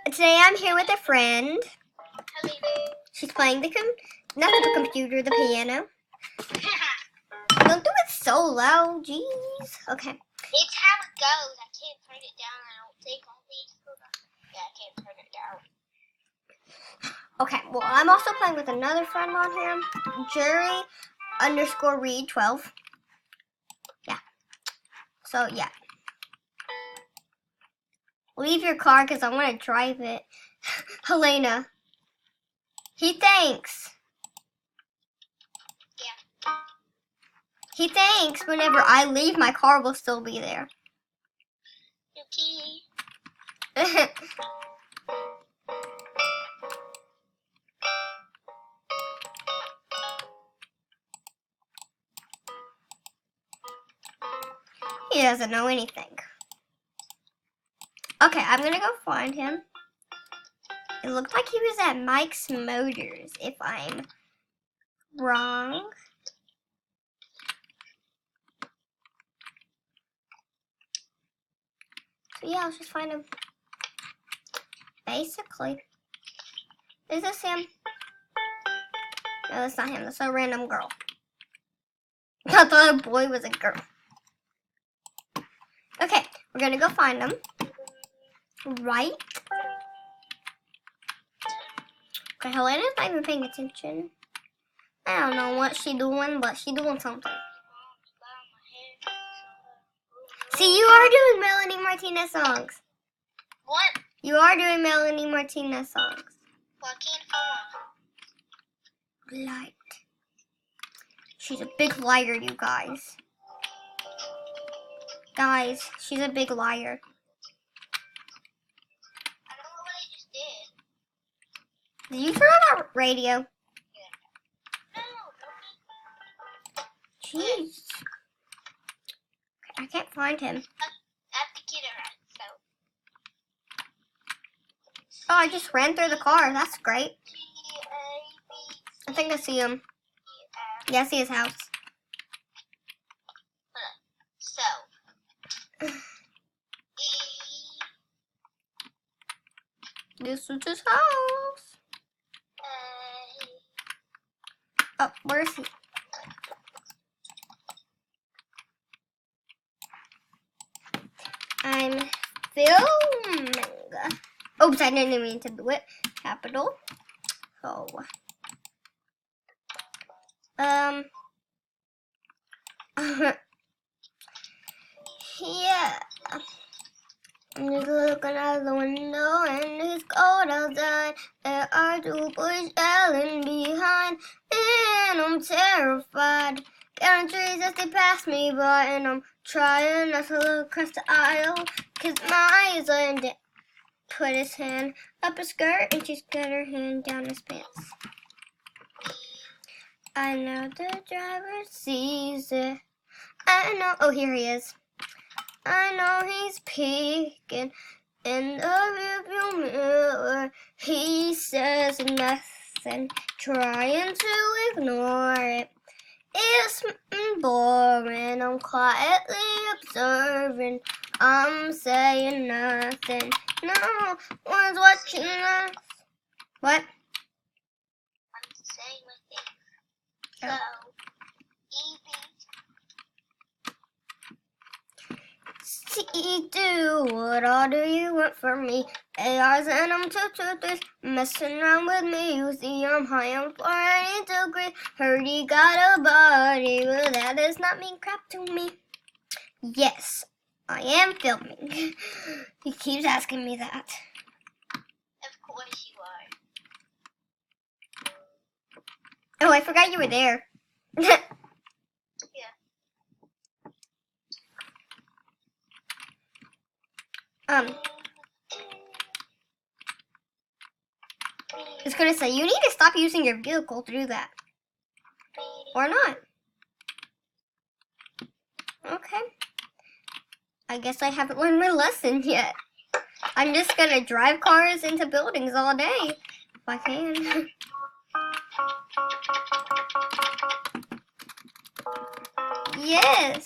Today I'm here with a friend. She's playing not the computer, the piano. Don't do it so loud, jeez. Okay. It's how it goes. I can't turn it down. I don't think on these. Yeah, I can't turn it down. Okay, well, I'm also playing with another friend on here, Jerry_Reed12. Yeah. So, yeah. Leave your car because I want to drive it. Helena. He thinks. Yeah. He thinks whenever I leave, my car will still be there. Okay. He doesn't know anything. Okay, I'm gonna go find him. It looked like he was at Mike's Motors, if I'm wrong. So yeah, let's just find him. Basically. Is this him? No, that's not him. That's a random girl. I thought a boy was a girl. Okay, we're gonna go find him. Right? Okay, Helena's not even paying attention. I don't know what she's doing, but she's doing something. See, you are doing Melanie Martinez songs. What? You are doing Melanie Martinez songs. Well, I can't find. Light. She's a big liar, you guys. Guys, she's a big liar. I don't know what I just did. Did you turn on that radio? No. Jeez. I can't find him. I have to get it right, so. Oh, I just ran through the car. That's great. I think I see him. Yeah, I see his house. So. This is his house. Oh, where is he? I'm filming. Oops, I didn't mean to do it. Capital. So, yeah. I'm just looking out the window and it's cold outside. There are two boys yelling behind, and I'm terrified. Counting trees as they pass me by, and I'm trying not to look across the aisle, 'cause my eyes are in it. Put his hand up his skirt, and she's got her hand down his pants. I know the driver sees it. I know. Oh, here he is. I know he's peeking in the rearview mirror. He says nothing, trying to ignore it. It's boring. I'm quietly observing. I'm saying nothing. No one's watching us. What? I'm saying my thing. Oh. So, C2, what all do you want from me? ARs and I'm 223s, messing around with me. You see I'm high on 480 degrees. Heard he got a body, but that does not mean crap to me. Yes, I am filming. He keeps asking me that. Of course you are. Oh, I forgot you were there. Yeah. I was gonna say, you need to stop using your vehicle to do that. Or not. Okay. I guess I haven't learned my lesson yet. I'm just gonna drive cars into buildings all day, if I can. Yes.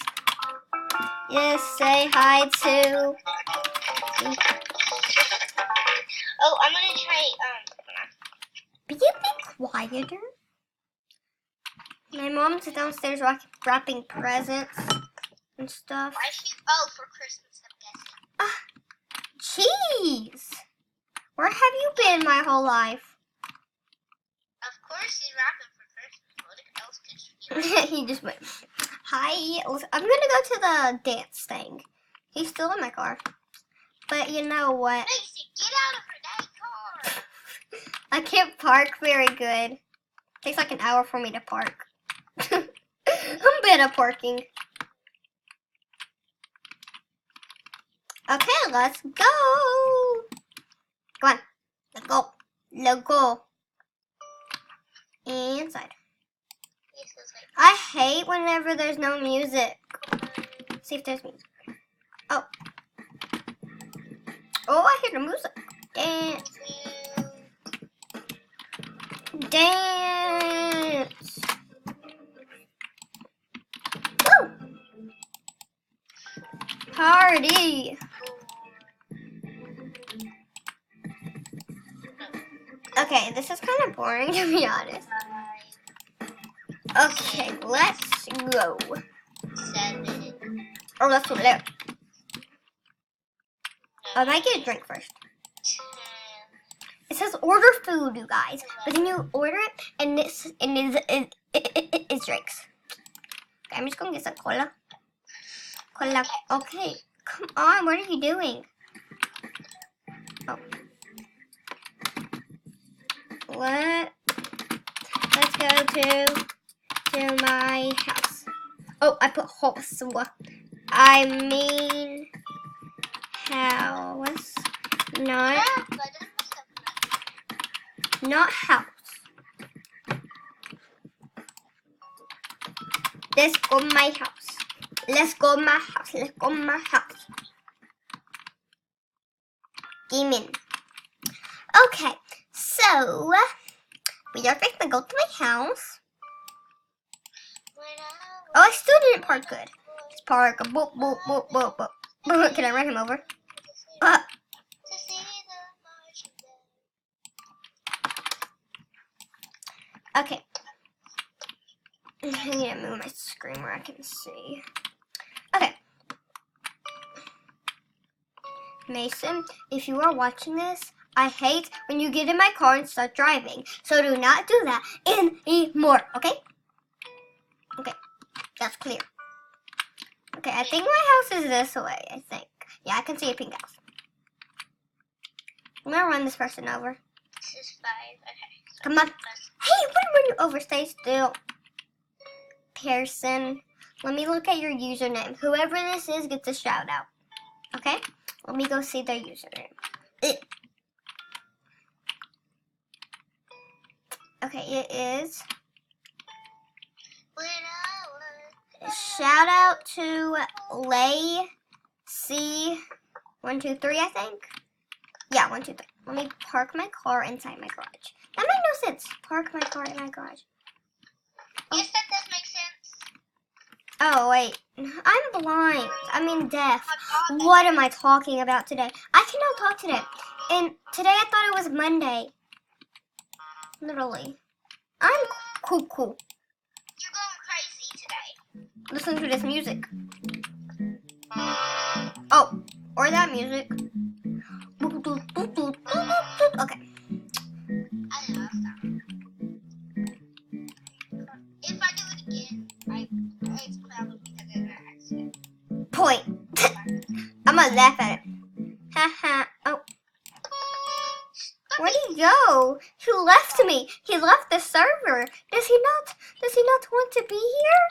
Yes, say hi to... Oh, quieter. My mom's downstairs wrapping presents and stuff. Why is she? Oh, for Christmas, I'm guessing. Jeez! Where have you been my whole life? Of course, she's wrapping for Christmas. What else could she be? He just went, hi. I'm gonna go to the dance thing. He's still in my car. But you know what? Macy, get out of her dad's car. I can't park very good. Takes like an hour for me to park. I'm bad at parking. Okay, let's go. Come on. Let's go. Let's go. Inside. Yes, it's like, I hate whenever there's no music. Let's see if there's music. Oh. Oh, I hear the music. Dance. Dance. Woo. Party. Okay, this is kind of boring to be honest. Okay, let's go. 7. Oh, let's go there. I might get a drink first. 10. It says order food, you guys, but then you order it and it's drinks. Okay, I'm just gonna get some cola. Cola. Okay, come on. What are you doing? Oh. Let's go to my house. Oh, I put house. I mean house, not house. Let's go my house. Let's go my house. Let's go my house. Demon. Okay, so we are going to go to my house. Oh, I still didn't park good. Let's park. Boop, boop, boop, boop, boop. Can I run him over? Okay. I need to move my screen where I can see. Okay. Mason, if you are watching this, I hate when you get in my car and start driving. So do not do that anymore, okay? Okay, that's clear. Okay, I think my house is this way, I think. Yeah, I can see a pink house. I'm gonna run this person over. This is 5. Okay. Come on. Hey, when you over? Stay still. Pearson, let me look at your username. Whoever this is gets a shout out. Okay? Let me go see their username. Okay, it is. Shout out to Lay C123, I think. Yeah, 1, 2, 3. Let me park my car inside my garage. That made no sense. Park my car in my garage. Yes, that does make sense. Oh, wait. I'm blind. I mean deaf. What am I talking about today? I cannot talk today. And today I thought it was Monday. Literally. I'm cool. You're going crazy today. Listen to this music. Oh, or that music. Okay. I know, if I do it again, it's probably because of an accident. Point. I'm gonna laugh at it. Haha. Oh. Where'd he go? He left me. He left the server. Does he not want to be here?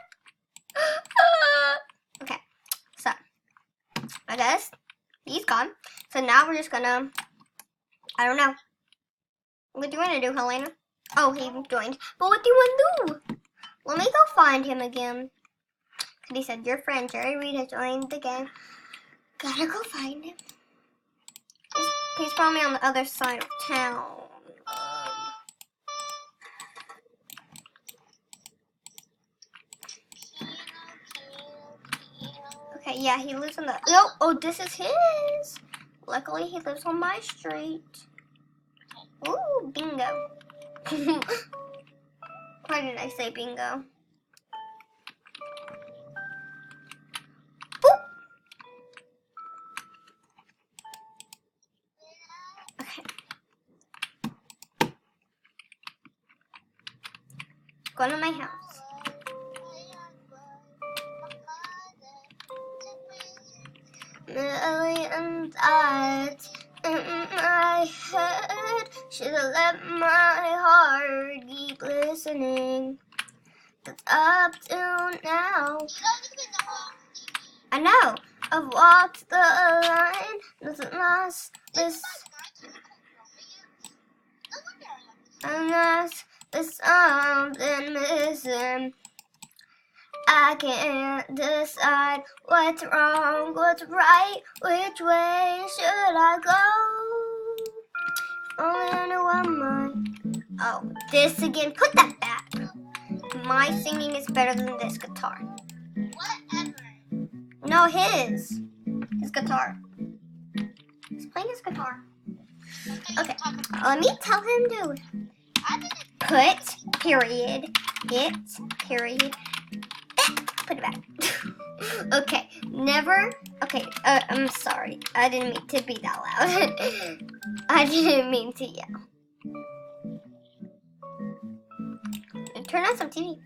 Okay. So, I guess he's gone. So now we're just gonna, I don't know. What do you want to do, Helena? Oh, he joined. But what do you want to do? Let me go find him again. He said, your friend Jerry Reed has joined the game. Gotta go find him. He's probably on the other side of town. Okay, yeah, he lives on the... No, oh, this is his. Luckily, he lives on my street. Ooh, bingo. Why did I say bingo? Boop. Okay. Go to my house. Million thoughts in my head. Should've let my heart keep listening. 'Cause up till now, I know I've walked the line. Nothing lost this. Unless there's something missing. I can't decide what's wrong, what's right, which way should I go? Only under one mind. Oh, this again. Put that back. My singing is better than this guitar. Whatever. No, his guitar. He's playing his guitar. Okay, let me tell him to put period, it, period, put it back. Okay, never, okay, I'm sorry. I didn't mean to be that loud. I didn't mean to yell. Turn on some TV.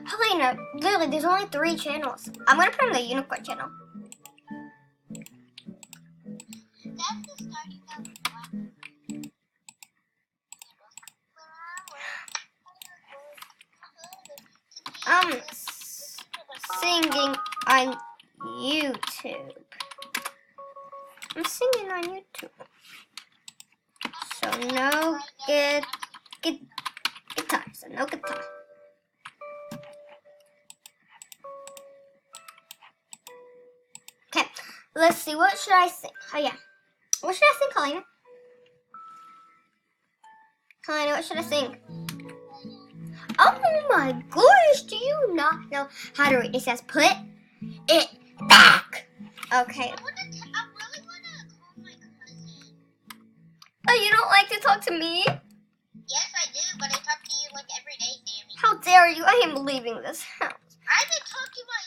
Helena, literally, there's only 3 channels. I'm gonna put on the unicorn channel. That's the starting of I'm singing on YouTube. I'm singing on YouTube. So no guitar. So no guitar. Okay, let's see. What should I sing? Oh yeah. What should I sing, Helena? Helena, what should I sing? Oh my gosh, do you not know how to read? It says put it back. Okay. I really want to call my cousin. Oh, you don't like to talk to me? Yes, I do, but I talk to you like every day, Sammy. How dare you? I am leaving this house. I haven't talked to my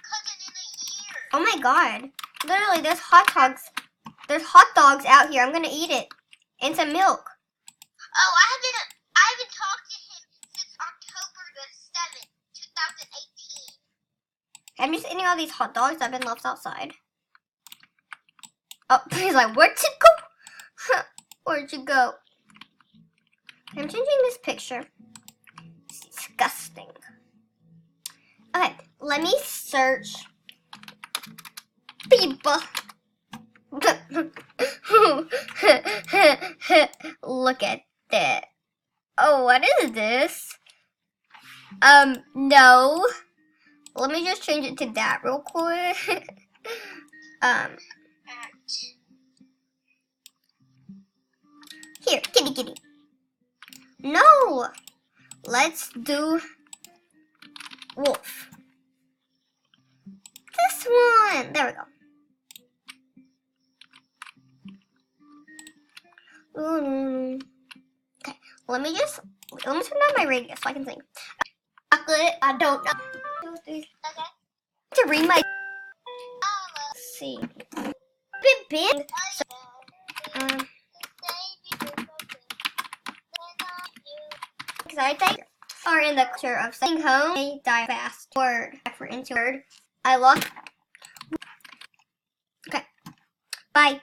cousin in a year. Oh my god. Literally, there's hot dogs. There's hot dogs out here. I'm gonna eat it. And some milk. Oh, I haven't talked to him since October the 7th, 2018. I'm just eating all these hot dogs that have been left outside. Oh, he's like, where'd you go? Where'd you go? I'm changing this picture. It's disgusting. Okay, let me search people. Look at that. Oh, what is this? No. Let me just change it to that real quick. Here, kitty. No. Let's do wolf. This one. There we go. Okay, let me turn on my radio so I can sing. I don't know. 2, 3. Okay. To read my. Let's see. Big. Because I think are in the culture of saying home, they die fast. Word. For into word. I lost. Okay. Bye.